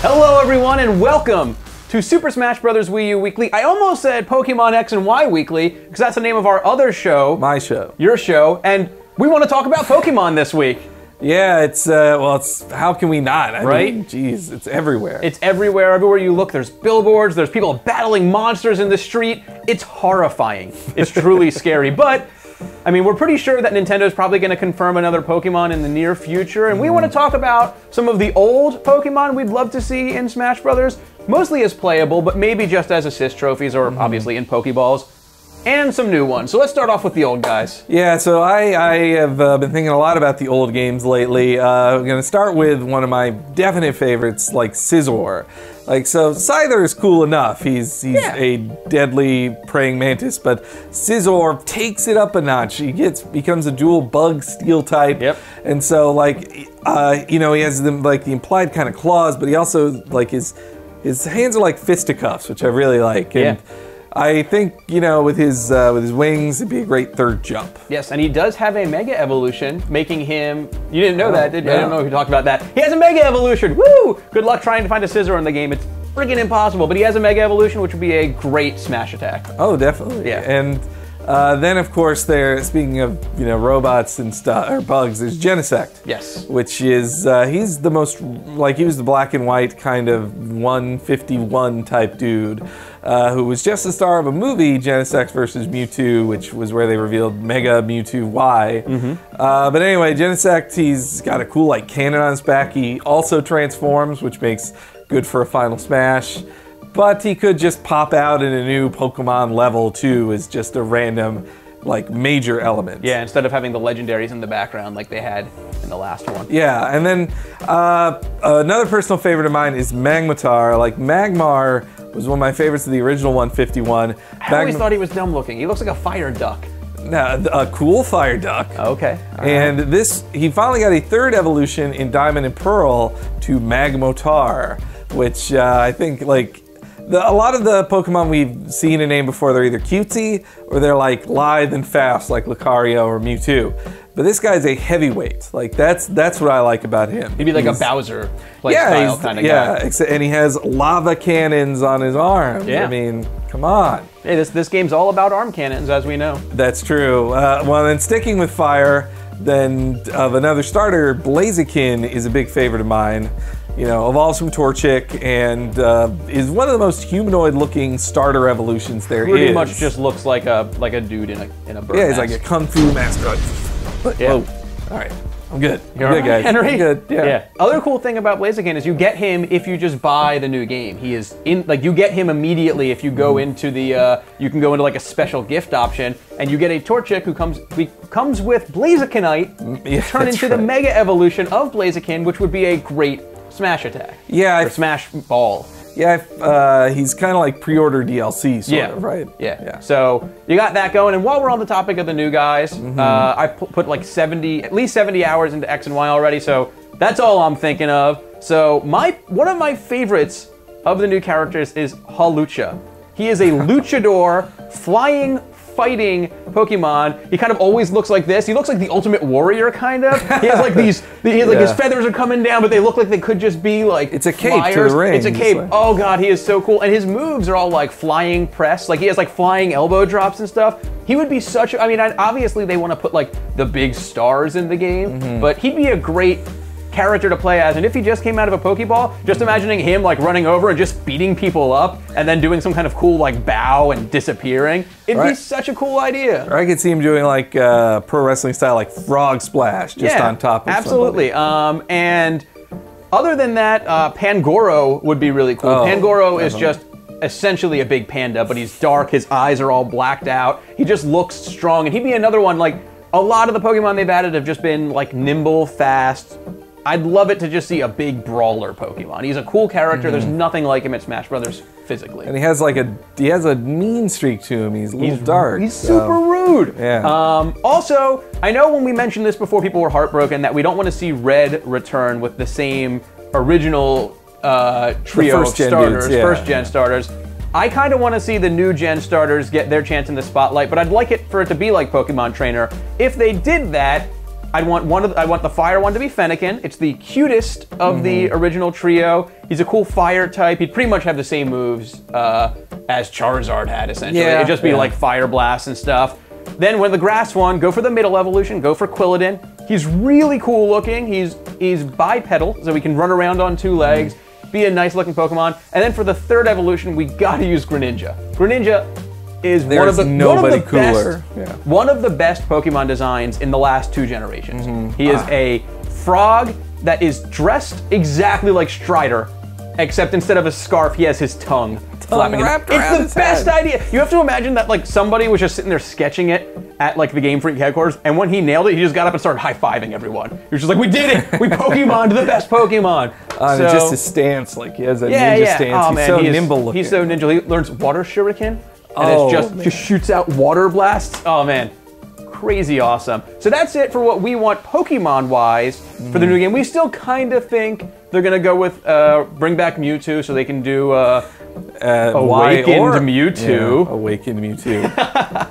Hello everyone and welcome to Super Smash Bros. Wii U Weekly. I almost said Pokemon X and Y Weekly because that's the name of our other show. My show. Your show. And we want to talk about Pokemon this week. Yeah, it's how can we not? I right? mean, geez, it's everywhere. It's everywhere. Everywhere you look, there's billboards, there's people battling monsters in the street. It's horrifying. It's truly scary. But, I mean, we're pretty sure that Nintendo's probably going to confirm another Pokemon in the near future. And we want to talk about some of the old Pokemon we'd love to see in Smash Brothers. Mostly as playable, but maybe just as assist trophies or obviously in Pokeballs. And some new ones. So let's start off with the old guys. Yeah, so I have been thinking a lot about the old games lately. I'm going to start with one of my definite favorites, like Scizor. Like, so Scizor is cool enough. He's a deadly praying mantis, but Scizor takes it up a notch. He becomes a dual bug steel type. Yep. And so, like, you know, he has the implied kind of claws, but he also, like, his hands are like fisticuffs, which I really like. And I think, you know, with his wings, it'd be a great third jump. Yes, and he does have a Mega Evolution, making him... You didn't know that, did you? No. I didn't know if you talked about that. He has a Mega Evolution! Woo! Good luck trying to find a Scizor in the game. It's freaking impossible, but he has a Mega Evolution, which would be a great smash attack. Oh, definitely. Yeah. And then, of course, speaking of, you know, robots and stuff, or bugs, there's Genesect. Yes. Which is, he's the most, like, he was the black and white kind of 151 type dude. Who was just the star of a movie, Genesect versus Mewtwo, which was where they revealed Mega Mewtwo Y. But anyway, Genesect, he's got a cool like cannon on his back. He also transforms, which makes good for a final smash. But he could just pop out in a new Pokemon level too, as just a random like major element. Yeah, instead of having the legendaries in the background like they had in the last one. Yeah, and then another personal favorite of mine is Magma Tar. Like Magmar was one of my favorites of the original 151. I always thought he was dumb looking. He looks like a fire duck. No, a cool fire duck. Okay. And he finally got a third evolution in Diamond and Pearl to Magma Tar, which I think like a lot of the Pokemon we've seen and named before, they're either cutesy or they're like lithe and fast like Lucario or Mewtwo. But this guy's a heavyweight. Like that's what I like about him. He'd be like a Bowser style kind of guy. Yeah, and he has lava cannons on his arms. Yeah. I mean, come on. Hey, this game's all about arm cannons, as we know. That's true. Well, then sticking with fire, then of another starter, Blaziken is a big favorite of mine. You know, evolves from Torchic and is one of the most humanoid-looking starter evolutions there is. Pretty much just looks like a dude in a bird Yeah, he's mask. like a kung fu master. Yeah. Whoa. All right. I'm good. You're I'm good, guys. Henry? I'm good. Yeah. Other cool thing about Blaziken is you get him if you just buy the new game. He is in, like, you get him immediately if you go into the, you can go into like a special gift option and you get a Torchic who comes with Blazikenite to turn into the Mega Evolution of Blaziken, which would be a great smash attack. Yeah. Or smash ball. Yeah, he's kind of like pre-order DLC, sort of, right? Yeah. So you got that going, and while we're on the topic of the new guys, I put like at least 70 hours into X and Y already, so that's all I'm thinking of. So one of my favorites of the new characters is Hawlucha. He is a luchador, flying, fighting Pokemon. He kind of always looks like this. He looks like the Ultimate Warrior, kind of. He has like his feathers are coming down, but they look like they could just be like it's a cape flyers. to the ring. It's a cape. Like... Oh god, he is so cool. And his moves are all like flying press. Like he has like flying elbow drops and stuff. He would be such a, I mean, obviously they want to put like the big stars in the game, but he'd be a great character to play as, and if he just came out of a Pokeball, just imagining him like running over and just beating people up and then doing some kind of cool like bow and disappearing, it'd be such a cool idea. Or I could see him doing like pro wrestling style, like frog splash, just on top of absolutely. somebody. And other than that, Pangoro would be really cool. Pangoro is just essentially a big panda, but he's dark, his eyes are all blacked out, he just looks strong, and he'd be another one, like, a lot of the Pokemon they've added have just been like nimble, fast. I'd love it to just see a big brawler Pokemon. He's a cool character. There's nothing like him at Smash Brothers physically. And he has a mean streak to him. He's a little dark. He's super rude. Yeah. Also, I know when we mentioned this before, people were heartbroken that we don't want to see Red return with the same original trio of starters, first-gen starters. I kind of want to see the new gen starters get their chance in the spotlight, but I'd like it for it to be like Pokemon Trainer. If they did that, I want the fire one to be Fennekin. It's the cutest of the original trio. He's a cool fire type. He'd pretty much have the same moves as Charizard had, essentially. Yeah, It'd just be like fire blast and stuff. Then when the grass one, go for the middle evolution, go for Quilladin. He's really cool looking. He's bipedal, so he can run around on 2 legs, be a nice looking Pokemon. And then for the 3rd evolution, we gotta use Greninja. Greninja is one of the best Pokemon designs in the last 2 generations. He is a frog that is dressed exactly like Strider, except instead of a scarf, he has his tongue flapping. It's the best idea. You have to imagine that like somebody was just sitting there sketching it at like the Game Freak headquarters, and when he nailed it, he just got up and started high-fiving everyone. He was just like, "We did it! We Pokemon'd the best Pokemon." Just his stance, like he has a ninja stance. Oh, man, so nimble looking. He's so ninja. He learns Water Shuriken, and it just shoots out water blasts. Oh man, crazy awesome. So that's it for what we want Pokemon-wise for the new game. We still kind of think they're gonna go with bring back Mewtwo so they can do Awakened Mewtwo. Yeah, Awakened Mewtwo.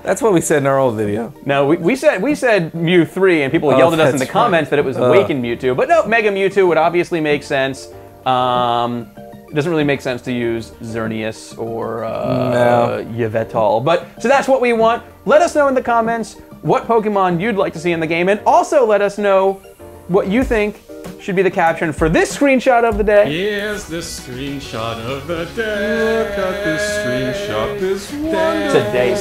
That's what we said in our old video. No, we said Mew 3, and people yelled at us in the comments that it was Awakened Mewtwo. But no, Mega Mewtwo would obviously make sense. It doesn't really make sense to use Xerneas or Yveltal. But so that's what we want. Let us know in the comments what Pokemon you'd like to see in the game, and also let us know what you think should be the caption for this screenshot of the day. Here's the screenshot of the day. Look at this screenshot, this one. Today,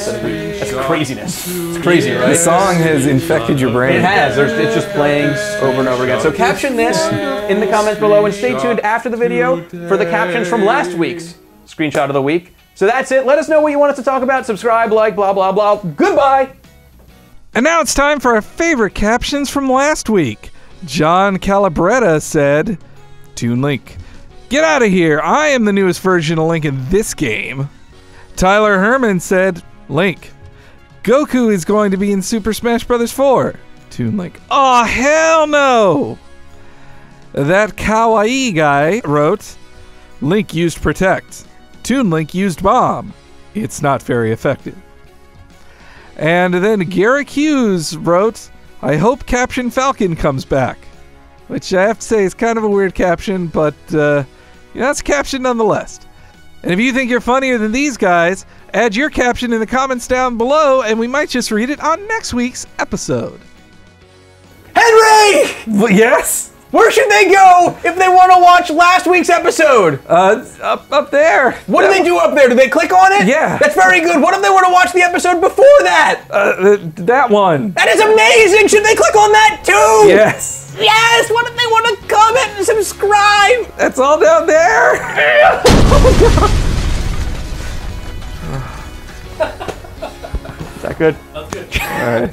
that's craziness. It's crazy, right? The song has infected your brain. It has. It's just playing over and over again. So caption this in the comments below, and stay tuned after the video for the captions from last week's screenshot of the week. So that's it. Let us know what you want us to talk about. Subscribe, like, blah, blah, blah. Goodbye. And now it's time for our favorite captions from last week. John Calabretta said, Toon Link, get out of here. I am the newest version of Link in this game. Tyler Herman said, Link, Goku is going to be in Super Smash Bros. 4. Toon Link, oh, hell no. That Kawaii guy wrote, Link used Protect. Toon Link used Bomb. It's not very effective. And then Garrick Hughes wrote, I hope Caption Falcon comes back. Which I have to say is kind of a weird caption, but it's a caption nonetheless. And if you think you're funnier than these guys, add your caption in the comments down below, and we might just read it on next week's episode. Henry! Well, yes? Where should they go if they want to watch last week's episode? Up there. What do they do up there? Do they click on it? Yeah. That's very good. What if they want to watch the episode before that? That one. That is amazing. Should they click on that too? Yes. Yes. What if they want to comment and subscribe? That's all down there. Is that good? That's good. All right.